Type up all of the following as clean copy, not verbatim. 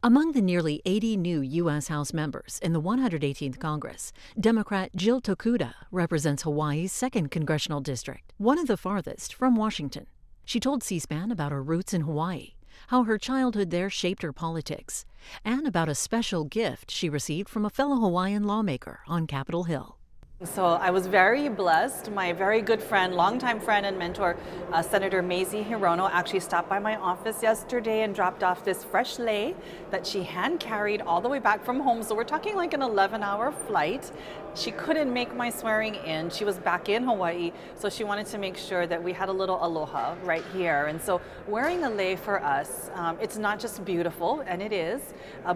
Among the nearly 80 new U.S. House members in the 118th Congress, Democrat Jill Tokuda represents Hawaii's 2nd Congressional District, one of the farthest from Washington. She told C-SPAN about her roots in Hawaii, how her childhood there shaped her politics, and about a special gift she received from a fellow Hawaiian lawmaker on Capitol Hill. So I was very blessed. My very good friend, longtime friend and mentor, Senator Mazie Hirono, actually stopped by my office yesterday and dropped off this fresh lei that she hand carried all the way back from home. So we're talking like an 11-hour flight. She couldn't make my swearing in. She was back in Hawaii, so she wanted to make sure that we had a little aloha right here. And so wearing a lei for us, it's not just beautiful, and it is,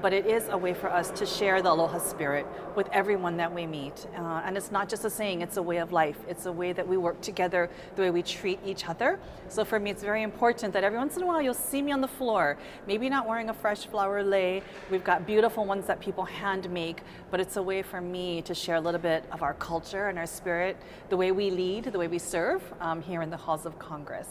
but it is a way for us to share the aloha spirit with everyone that we meet. And it's not just a saying, it's a way of life. It's a way that we work together, the way we treat each other. So for me, it's very important that every once in a while you'll see me on the floor, maybe not wearing a fresh flower lei. We've got beautiful ones that people hand make, but it's a way for me to share a little bit of our culture and our spirit, the way we lead, the way we serve here in the halls of Congress.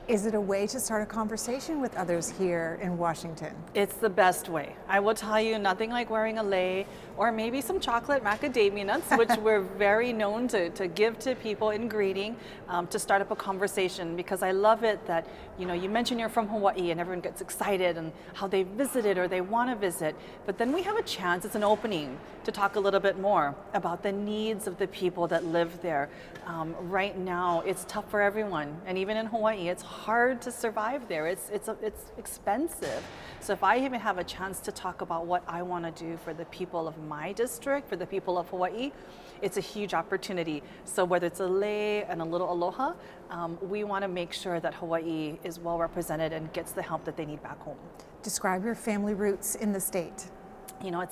Is it a way to start a conversation with others here in Washington? It's the best way. I will tell you, nothing like wearing a lei or maybe some chocolate macadamia nuts, which we're very known to give to people in greeting to start up a conversation, because I love it that, you know, you mention you're from Hawaii and everyone gets excited and how they visited or they want to visit, but then we have a chance, it's an opening to talk a little bit more about the needs of the people that live there. Right now, it's tough for everyone, and even in Hawaii, it's hard to survive there. It's expensive. So if I even have a chance to talk about what I want to do for the people of my district, for the people of Hawaii, it's a huge opportunity. So whether it's a lei and a little aloha, we want to make sure that Hawaii is well represented and gets the help that they need back home. Describe your family roots in the state. You know,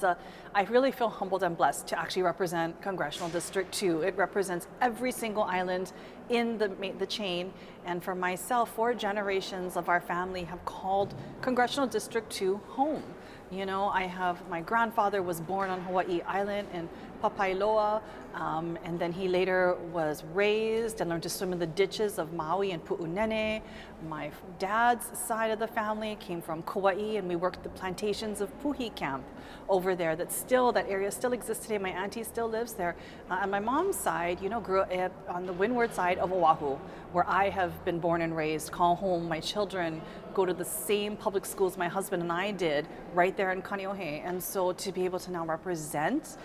I really feel humbled and blessed to actually represent Congressional District 2. It represents every single island in the chain. And for myself, 4 generations of our family have called Congressional District 2 home. You know, my grandfather was born on Hawaii Island in Papailoa, and then he later was raised and learned to swim in the ditches of Maui and Pu'unene. My dad's side of the family came from Kauai, and we worked the plantations of Puhi Camp over there. That area still exists today. My auntie still lives there. And my mom's side, you know, grew up on the windward side of Oahu, where I have been born and raised, call home. My children go to the same public schools my husband and I did, right there in Kaneohe. And so to be able to now represent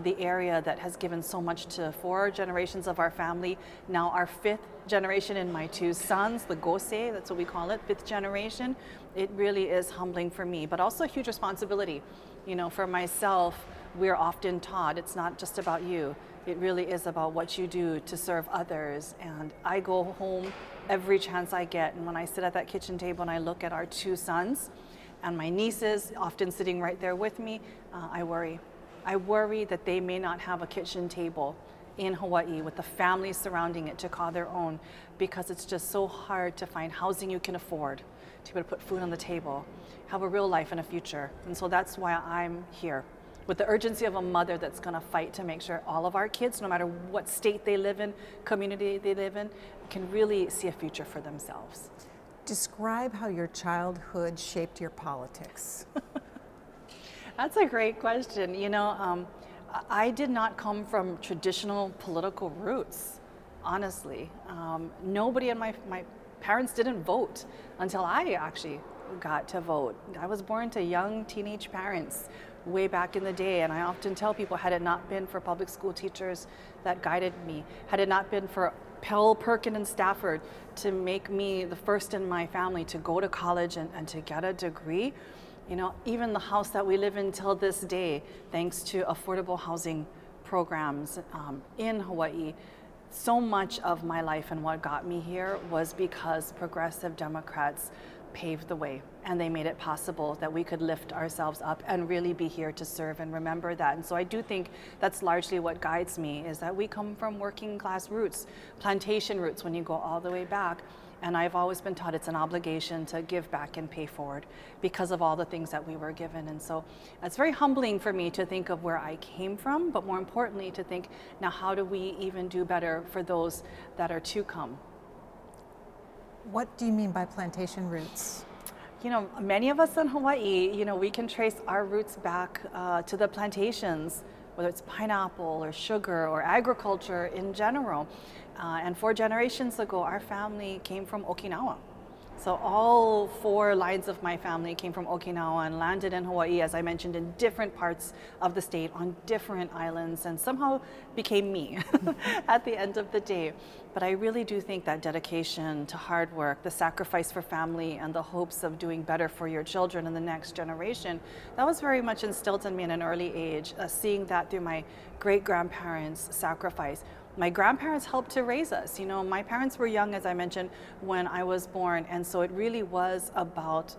the area that has given so much to 4 generations of our family, now our 5th generation in my 2 sons, the Gosei, that's what we call it, 5th generation, it really is humbling for me, but also a huge responsibility. You know, for myself, we're often taught it's not just about you. It really is about what you do to serve others. And I go home every chance I get, and when I sit at that kitchen table and I look at our 2 sons and my nieces often sitting right there with me, I worry. I worry that they may not have a kitchen table in Hawaii with the families surrounding it to call their own, because it's just so hard to find housing you can afford, to be able to put food on the table, have a real life and a future. And so that's why I'm here, with the urgency of a mother that's going to fight to make sure all of our kids, no matter what state they live in, community they live in, can really see a future for themselves. Describe how your childhood shaped your politics. That's a great question. You know, I did not come from traditional political roots, honestly. Nobody in my parents didn't vote until I actually got to vote. I was born to young teenage parents way back in the day, and I often tell people, had it not been for public school teachers that guided me, had it not been for Pell, Perkin, and Stafford to make me the first in my family to go to college and to get a degree, you know, even the house that we live in till this day, thanks to affordable housing programs in Hawaii, so much of my life and what got me here was because progressive Democrats paved the way, and they made it possible that we could lift ourselves up and really be here to serve and remember that. And so I do think that's largely what guides me, is that we come from working class roots, plantation roots when you go all the way back. And I've always been taught it's an obligation to give back and pay forward because of all the things that we were given. And so it's very humbling for me to think of where I came from, but more importantly to think, now how do we even do better for those that are to come? What do you mean by plantation roots? You know, many of us in Hawaii, you know, we can trace our roots back to the plantations, whether it's pineapple or sugar or agriculture in general. And 4 generations ago, our family came from Okinawa. So all 4 lines of my family came from Okinawa and landed in Hawaii, as I mentioned, in different parts of the state on different islands, and somehow became me at the end of the day. But I really do think that dedication to hard work, the sacrifice for family, and the hopes of doing better for your children and the next generation, that was very much instilled in me in an early age, seeing that through my great-grandparents' sacrifice. My grandparents helped to raise us. You know, my parents were young, as I mentioned, when I was born, and so it really was about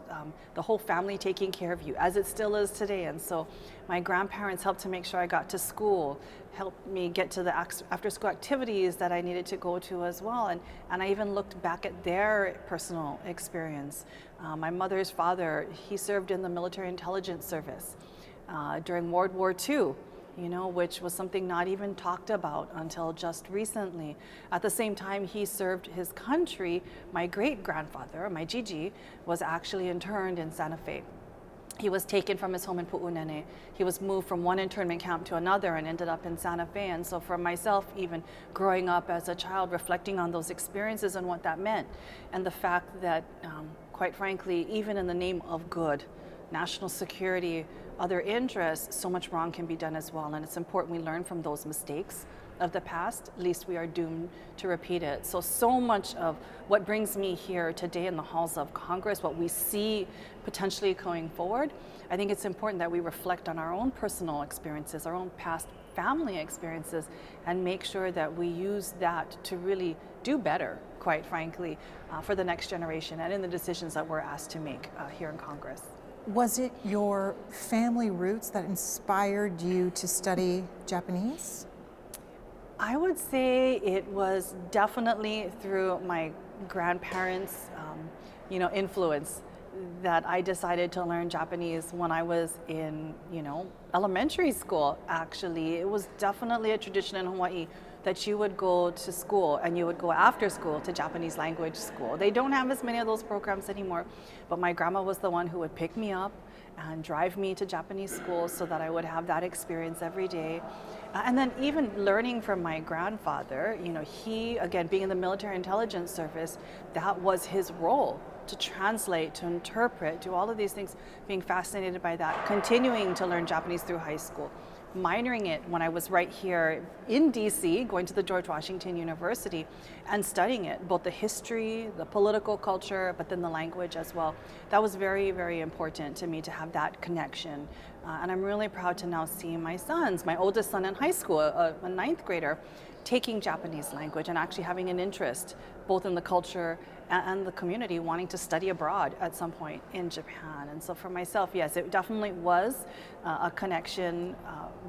the whole family taking care of you, as it still is today. And so my grandparents helped to make sure I got to school, helped me get to the after-school activities that I needed to go to as well. And I even looked back at their personal experience. My mother's father, he served in the military intelligence service during World War II. You know, which was something not even talked about until just recently. At the same time he served his country, my great-grandfather, my Gigi, was actually interned in Santa Fe. He was taken from his home in Pu'unene. He was moved from one internment camp to another and ended up in Santa Fe. And so for myself, even growing up as a child, reflecting on those experiences and what that meant, and the fact that, quite frankly, even in the name of good, national security, other interests, so much wrong can be done as well. And it's important we learn from those mistakes of the past, at least we are doomed to repeat it. So much of what brings me here today in the halls of Congress, what we see potentially going forward, I think it's important that we reflect on our own personal experiences, our own past family experiences, and make sure that we use that to really do better, quite frankly, for the next generation and in the decisions that we're asked to make here in Congress. Was it your family roots that inspired you to study Japanese? I would say it was definitely through my grandparents' influence that I decided to learn Japanese when I was in, elementary school, actually. It was definitely a tradition in Hawaii that you would go to school and you would go after school to Japanese language school. They don't have as many of those programs anymore, but my grandma was the one who would pick me up and drive me to Japanese school so that I would have that experience every day. And then even learning from my grandfather, he, again, being in the military intelligence service, that was his role, to translate, to interpret, do all of these things, being fascinated by that, continuing to learn Japanese through high school, minoring it when I was right here in DC, going to the George Washington University and studying it, both the history, the political culture, but then the language as well. That was very, very important to me to have that connection. And I'm really proud to now see my sons, my oldest son in high school, a 9th grader, taking Japanese language and actually having an interest both in the culture and the community, wanting to study abroad at some point in Japan. And so for myself, yes, it definitely was a connection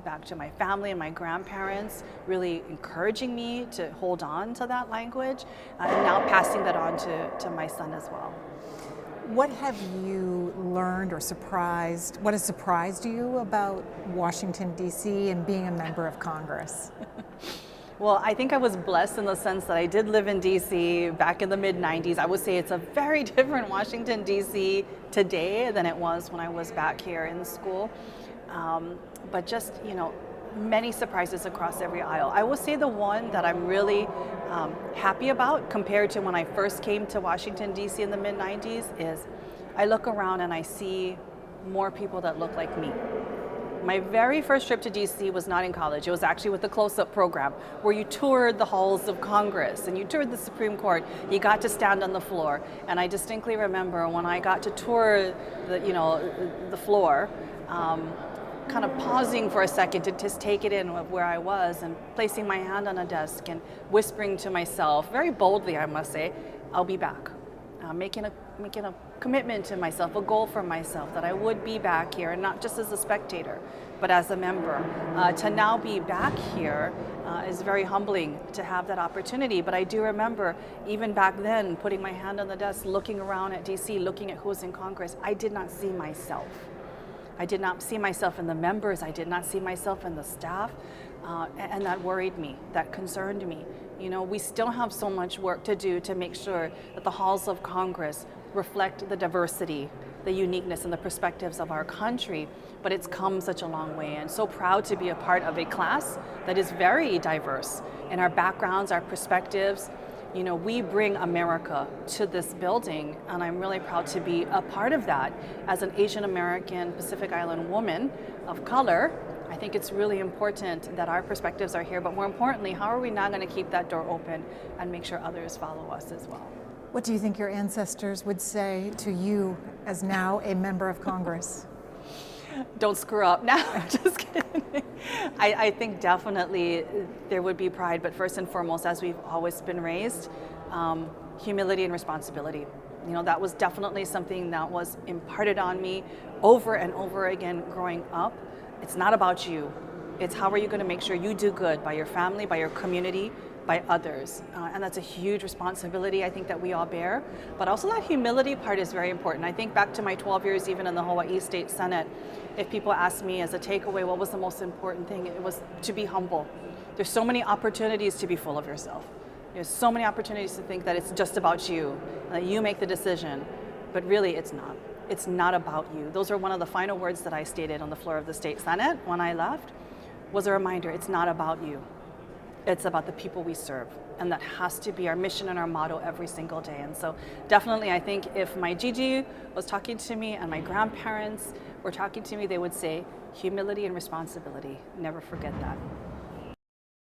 back to my family and my grandparents, really encouraging me to hold on to that language, and now passing that on to my son as well. What have you learned or what has surprised you about Washington, D.C. and being a member of Congress? Well, I think I was blessed in the sense that I did live in DC back in the mid-90s. I would say it's a very different Washington, DC today than it was when I was back here in school. But just, many surprises across every aisle. I will say the one that I'm really happy about compared to when I first came to Washington, DC in the mid-90s is I look around and I see more people that look like me. My very first trip to DC was not in college. It was actually with the Close-Up program, where you toured the halls of Congress and you toured the Supreme Court. You got to stand on the floor. And I distinctly remember when I got to tour the floor, kind of pausing for a second to just take it in of where I was and placing my hand on a desk and whispering to myself, very boldly I must say, I'll be back. Making a commitment to myself, a goal for myself that I would be back here, and not just as a spectator, but as a member. To now be back here is very humbling to have that opportunity. But I do remember even back then, putting my hand on the desk, looking around at DC, looking at who was in Congress, I did not see myself. I did not see myself in the members. I did not see myself in the staff. And that worried me, that concerned me. We still have so much work to do to make sure that the halls of Congress reflect the diversity, the uniqueness, and the perspectives of our country. But it's come such a long way, and so proud to be a part of a class that is very diverse in our backgrounds, our perspectives. You know, we bring America to this building, and I'm really proud to be a part of that. As an Asian American Pacific Island woman of color, I think it's really important that our perspectives are here, but more importantly, how are we now going to keep that door open and make sure others follow us as well? What do you think your ancestors would say to you as now a member of Congress? Don't screw up. No, just kidding. I think definitely there would be pride, but first and foremost, as we've always been raised, humility and responsibility. You know, that was definitely something that was imparted on me over and over again growing up. It's not about you. It's how are you going to make sure you do good by your family, by your community, by others. And that's a huge responsibility I think that we all bear. But also that humility part is very important. I think back to my 12 years even in the Hawaii State Senate, if people ask me as a takeaway, what was the most important thing? It was to be humble. There's so many opportunities to be full of yourself. There's so many opportunities to think that it's just about you, and that you make the decision, but really it's not. It's not about you. Those are one of the final words that I stated on the floor of the State Senate when I left, was a reminder, it's not about you. It's about the people we serve, and that has to be our mission and our motto every single day. And so definitely I think if my Gigi was talking to me and my grandparents were talking to me, they would say humility and responsibility. Never forget that.